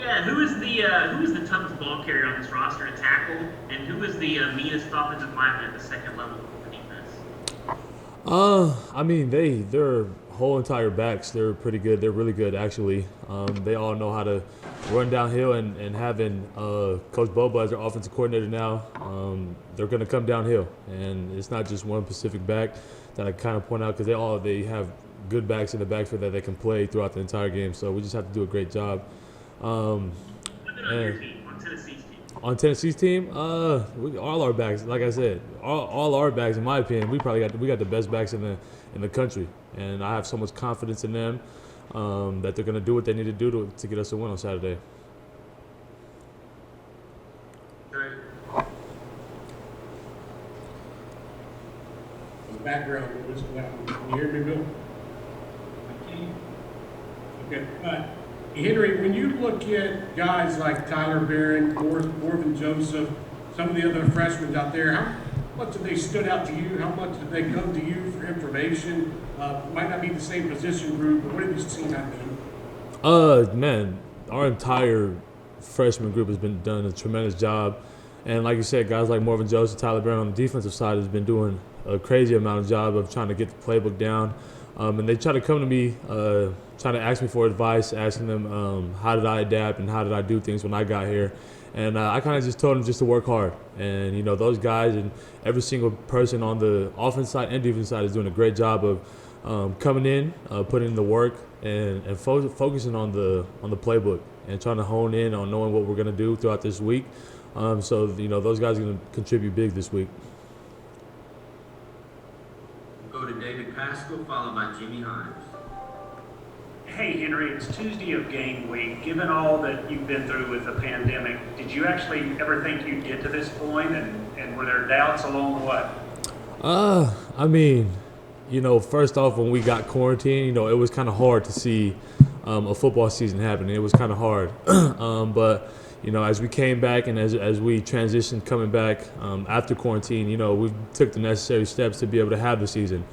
Yeah, who is the toughest ball carrier on this roster to tackle, and who is the meanest offensive lineman at the second level of the defense? I mean, their whole entire backs, they're pretty good. They're really good, actually. They all know how to run downhill, and having Coach Boba as their offensive coordinator now, they're going to come downhill. And it's not just one specific back that I kind of point out because they have good backs in the backfield that they can play throughout the entire game. So we just have to do a great job. Put it on your team, on Tennessee's team. On Tennessee's team, all our backs, like I said, all our backs, in my opinion, we got the best backs in the country, and I have so much confidence in them that they're gonna do what they need to do to get us a win on Saturday. Great. The background noise. Can you hear me, Bill? Okay. Henry, when you look at guys like Tyler Barron, Morgan Joseph, some of the other freshmen out there, how much have they stood out to you? How much have they come to you for information? Might not be the same position group, but what have you seen out of them? Man, our entire freshman group has been done a tremendous job, and like you said, guys like Morgan Joseph, Tyler Barron on the defensive side has been doing a crazy amount of job of trying to get the playbook down, and they try to come to me. Trying to ask me for advice, asking them how did I adapt and how did I do things when I got here. And I kind of just told them just to work hard. And, those guys and every single person on the offense side and defense side is doing a great job of coming in, putting in the work, and focusing on the playbook and trying to hone in on knowing what we're going to do throughout this week. So those guys are going to contribute big this week. We'll go to David Pascal, followed by Jimmy Hines. Hey, Henry, it's Tuesday of game week. Given all that you've been through with the pandemic, did you actually ever think you'd get to this point, and were there doubts along the way? I mean, first off, when we got quarantined, it was kind of hard to see a football season happening. It was kind of hard. But, as we came back and as we transitioned coming back after quarantine, we took the necessary steps to be able to have the season.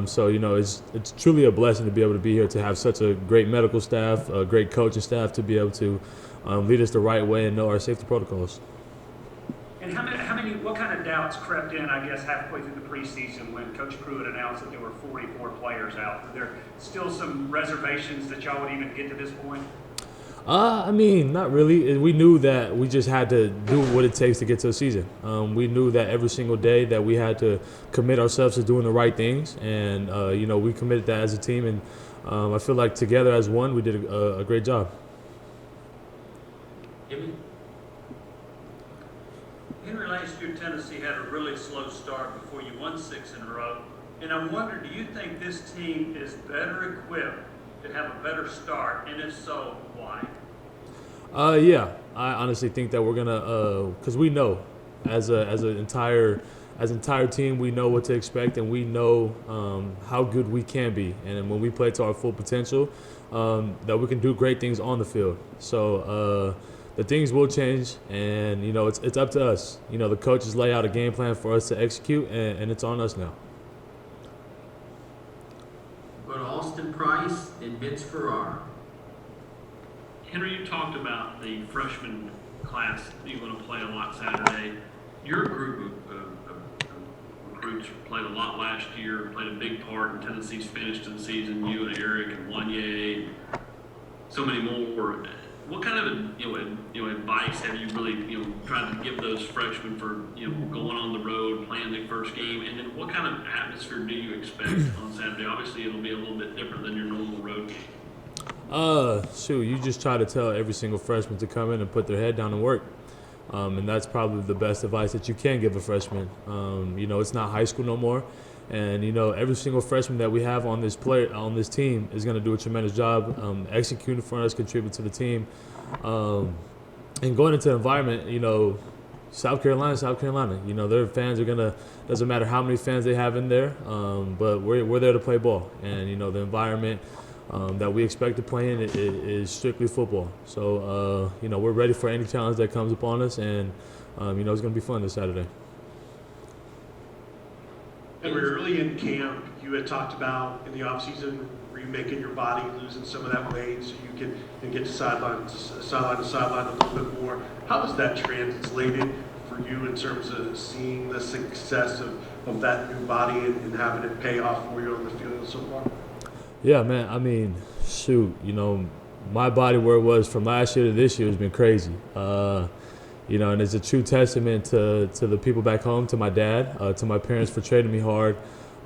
So it's truly a blessing to be able to be here, to have such a great medical staff, a great coaching staff, to be able to lead us the right way and know our safety protocols. And what kind of doubts crept in, I guess, halfway through the preseason when Coach Pruitt announced that there were 44 players out? Were there still some reservations that y'all would even get to this point? I mean, not really. We knew that we just had to do what it takes to get to a season. We knew that every single day that we had to commit ourselves to doing the right things, and we committed that as a team. And I feel like together as one, we did a great job. Henry, last year Tennessee had a really slow start before you won 6 in a row, and I wonder, do you think this team is better equipped to have a better start, and if so, why? Yeah, I honestly think that we're gonna, because we know, as an entire team, we know what to expect, and we know how good we can be, and when we play to our full potential, that we can do great things on the field. So the things will change, and it's up to us. The coaches lay out a game plan for us to execute, and it's on us now. Go to Austin Price and Vince Ferrara. Henry, you talked about the freshman class you're going to play a lot Saturday. Your group of recruits played a lot last year, played a big part in Tennessee's finish to the season. You and Eric and Wanye, so many more. What kind of advice have you really tried to give those freshmen for going on the road, playing their first game, and then what kind of atmosphere do you expect on Saturday? Obviously, it'll be a little bit different than your normal road game. You just try to tell every single freshman to come in and put their head down and work. And that's probably the best advice that you can give a freshman. It's not high school no more. And, every single freshman that we have on this team is going to do a tremendous job executing for us, contribute to the team. And going into the environment, South Carolina, their fans are going to, doesn't matter how many fans they have in there, but we're there to play ball. And, the environment that we expect to play in is strictly football. So, we're ready for any challenge that comes upon us, and, it's going to be fun this Saturday. And we were early in camp. You had talked about in the offseason Are you making your body losing some of that weight so you can get to sideline to sideline a little bit more? How has that translated for you in terms of seeing the success of that new body and having it pay off for you on the field so far? Yeah, man. I mean, shoot, my body where it was from last year to this year has been crazy. And it's a true testament to the people back home, to my dad, to my parents for training me hard,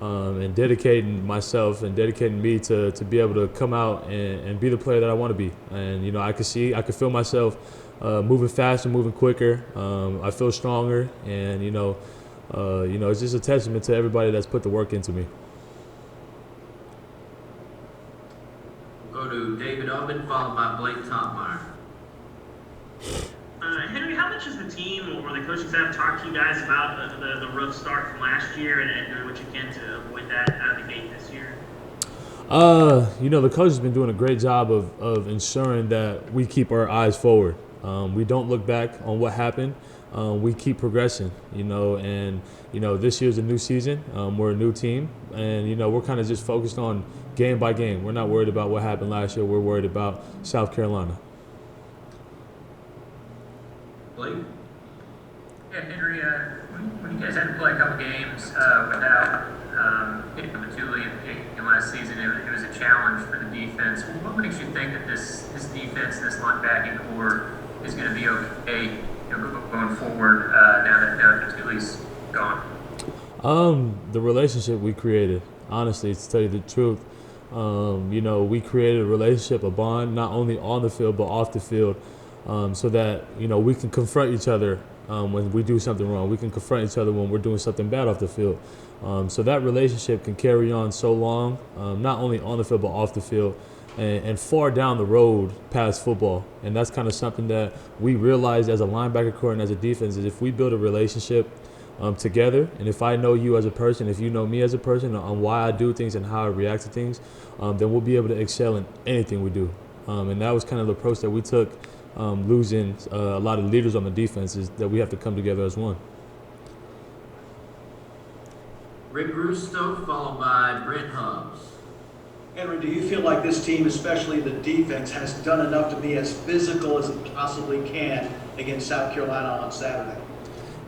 and dedicating myself and dedicating me to be able to come out and be the player that I want to be. And, I could feel myself moving faster, moving quicker. I feel stronger. And, it's just a testament to everybody that's put the work into me. We'll go to David Oven, followed by Blake Topmeyer. Henry, how much has the team or the coaching staff talked to you guys about the rough start from last year and doing what you can to avoid that out of the gate this year? The coach has been doing a great job of ensuring that we keep our eyes forward. We don't look back on what happened. We keep progressing, and this year's a new season. We're a new team, and, we're kind of just focused on game by game. We're not worried about what happened last year. We're worried about South Carolina. Blake? Yeah, Henry, when you guys had to play a couple games without Bituli in last season, it was a challenge for the defense. What makes you think that this defense, this linebacking core, is going to be okay going forward now that Bituli's gone? The relationship we created, honestly, to tell you the truth, we created a relationship, a bond, not only on the field but off the field. So that, we can confront each other when we do something wrong. We can confront each other when we're doing something bad off the field. So that relationship can carry on so long, not only on the field but off the field, and far down the road past football. And that's kind of something that we realized as a linebacker core and as a defense, is if we build a relationship together, and if I know you as a person, if you know me as a person, on why I do things and how I react to things, then we'll be able to excel in anything we do. And that was kind of the approach that we took. Losing a lot of leaders on the defense, is that we have to come together as one. Rick Russo, followed by Brent Hubbs. Henry, do you feel like this team, especially the defense, has done enough to be as physical as it possibly can against South Carolina on Saturday?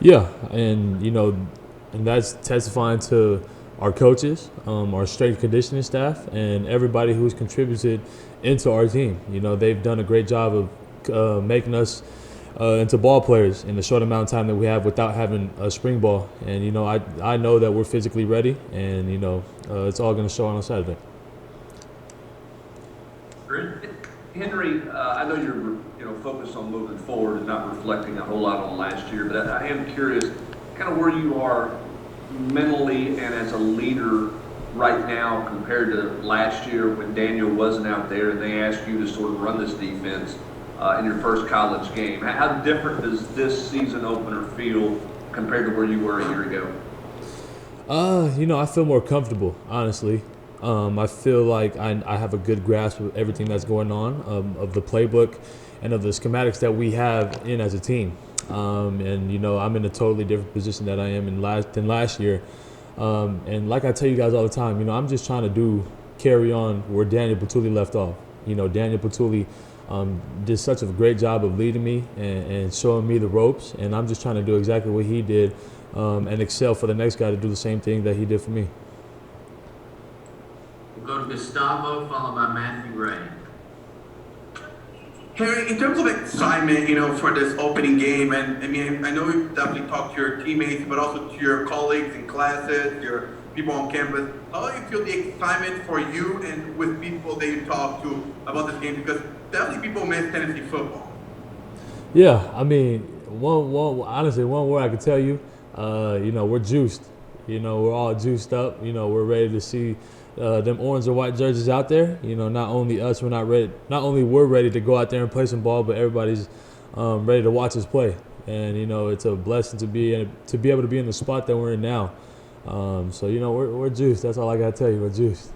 Yeah, and and that's testifying to our coaches, our strength and conditioning staff, and everybody who's contributed into our team. They've done a great job of making us into ball players in the short amount of time that we have without having a spring ball. And, I know that we're physically ready, and, it's all going to show on Saturday. Henry, I know you're focused on moving forward and not reflecting a whole lot on last year, but I am curious kind of where you are mentally and as a leader right now compared to last year when Daniel wasn't out there and they asked you to sort of run this defense in your first college game. How different does this season opener feel compared to where you were a year ago? I feel more comfortable, honestly. I feel like I have a good grasp of everything that's going on, of the playbook and of the schematics that we have in as a team. I'm in a totally different position that I am than last year. And like I tell you guys all the time, I'm just trying to carry on where Daniel Bituli left off. Daniel Bituli did such a great job of leading me and showing me the ropes, and I'm just trying to do exactly what he did and excel for the next guy to do the same thing that he did for me. We'll go to Gustavo, followed by Matthew Ray. Harry, in terms of excitement, for this opening game, and I know you've definitely talked to your teammates, but also to your colleagues in classes, your people on campus. How do you feel the excitement for you and with people that you talk to about this game? Because definitely people miss Tennessee football. Yeah, honestly, one word I could tell you, we're juiced. We're all juiced up. We're ready to see them orange or white jerseys out there. Not only us, not only we're ready to go out there and play some ball, but everybody's ready to watch us play. And it's a blessing to be able to be in the spot that we're in now. We're juiced. That's all I gotta tell you. We're juiced.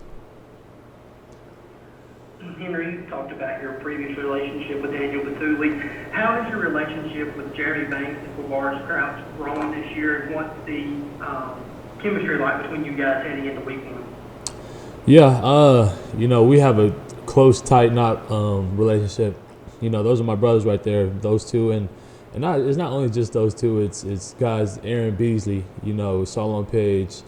Henry, you talked about your previous relationship with Daniel Bituli. How is your relationship with Jeremy Banks and Boris Crouch growing this year, and what's the chemistry like between you guys heading into week one? Yeah, we have a close, tight knot relationship. Those are my brothers right there. Those two, and it's not only just those two. It's guys, Aaron Beasley, Solon Page,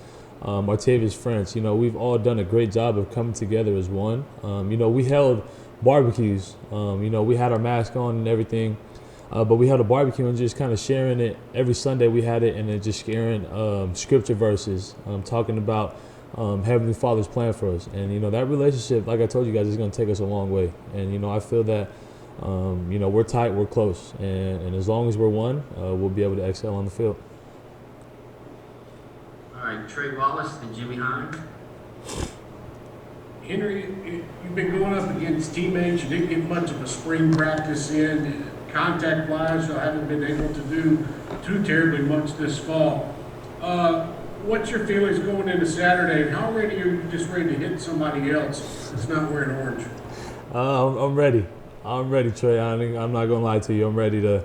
Martavius French. We've all done a great job of coming together as one. We held barbecues. We had our mask on and everything, but we held a barbecue and just kind of sharing it. Every Sunday we had it, and then just sharing scripture verses, talking about Heavenly Father's plan for us. And, that relationship, like I told you guys, is going to take us a long way. And, I feel that, we're tight, we're close. And as long as we're one, we'll be able to excel on the field. All right, Trey Wallace and Jimmy Hines. Henry, you've been going up against teammates. You didn't get much of a spring practice in. Contact-wise, you haven't been able to do too terribly much this fall. What's your feelings going into Saturday? How ready are you just ready to hit somebody else that's not wearing orange? I'm ready. I'm ready, Trey. I'm not gonna lie to you. I'm ready to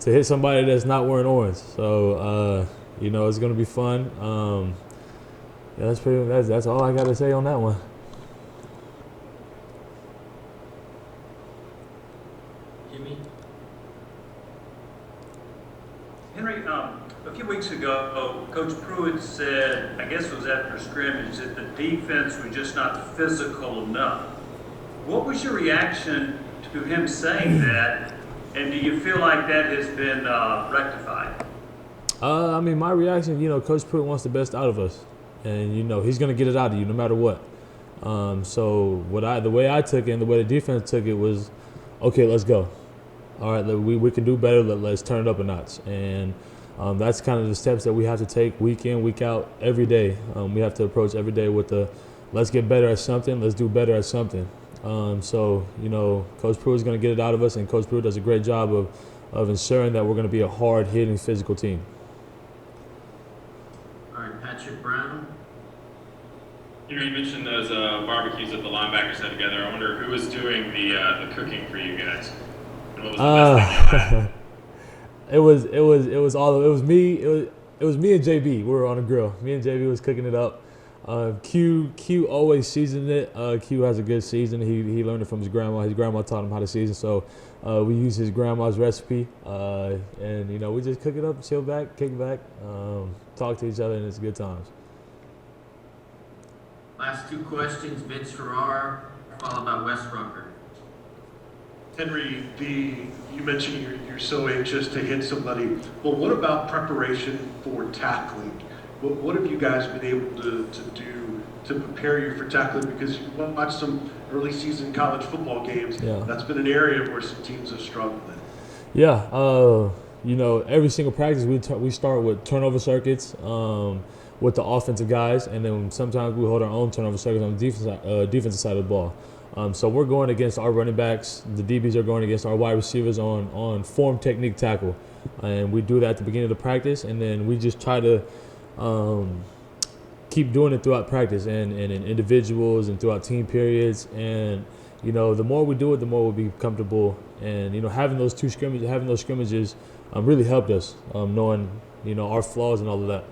hit somebody that's not wearing orange. So it's gonna be fun. That's all I got to say on that one. Jimmy? Henry, a few weeks ago, Coach Pruitt said, I guess it was after scrimmage, that the defense was just not physical enough. What was your reaction to him saying that, and do you feel like that has been rectified? My reaction, Coach Pruitt wants the best out of us, and he's going to get it out of you no matter what. So the way I took it and the way the defense took it was, okay, let's go. All right, we can do better. Let's turn it up a notch. And that's kind of the steps that we have to take week in, week out, every day. We have to approach every day with let's get better at something. Let's do better at something. Coach Pruitt is going to get it out of us, and Coach Pruitt does a great job of ensuring that we're going to be a hard-hitting, physical team. All right, Patrick Brown. You mentioned those barbecues that the linebackers had together. I wonder who was doing the cooking for you guys. And what was the best thing about it? It was me and JB. We were on a grill. Me and JB was cooking it up. Q always seasoned it. Q has a good season. He learned it from his grandma. His grandma taught him how to season. So we use his grandma's recipe. And we just cook it up, chill back, kick back, talk to each other, and it's good times. Last two questions, Vince Ferrar, followed by Wes Rucker. Henry, you mentioned you're so anxious to hit somebody. Well, what about preparation for tackling? What have you guys been able to do to prepare you for tackling? Because you watch some early season college football games. Yeah. That's been an area where some teams have struggled in. Yeah, every single practice we start with turnover circuits with the offensive guys, and then sometimes we hold our own turnover circuits on the defensive side of the ball. So we're going against our running backs. The DBs are going against our wide receivers on form technique tackle. And we do that at the beginning of the practice, and then we just try to keep doing it throughout practice and in individuals and throughout team periods. And, the more we do it, the more we'll be comfortable. And, having those scrimmages really helped us, knowing, our flaws and all of that.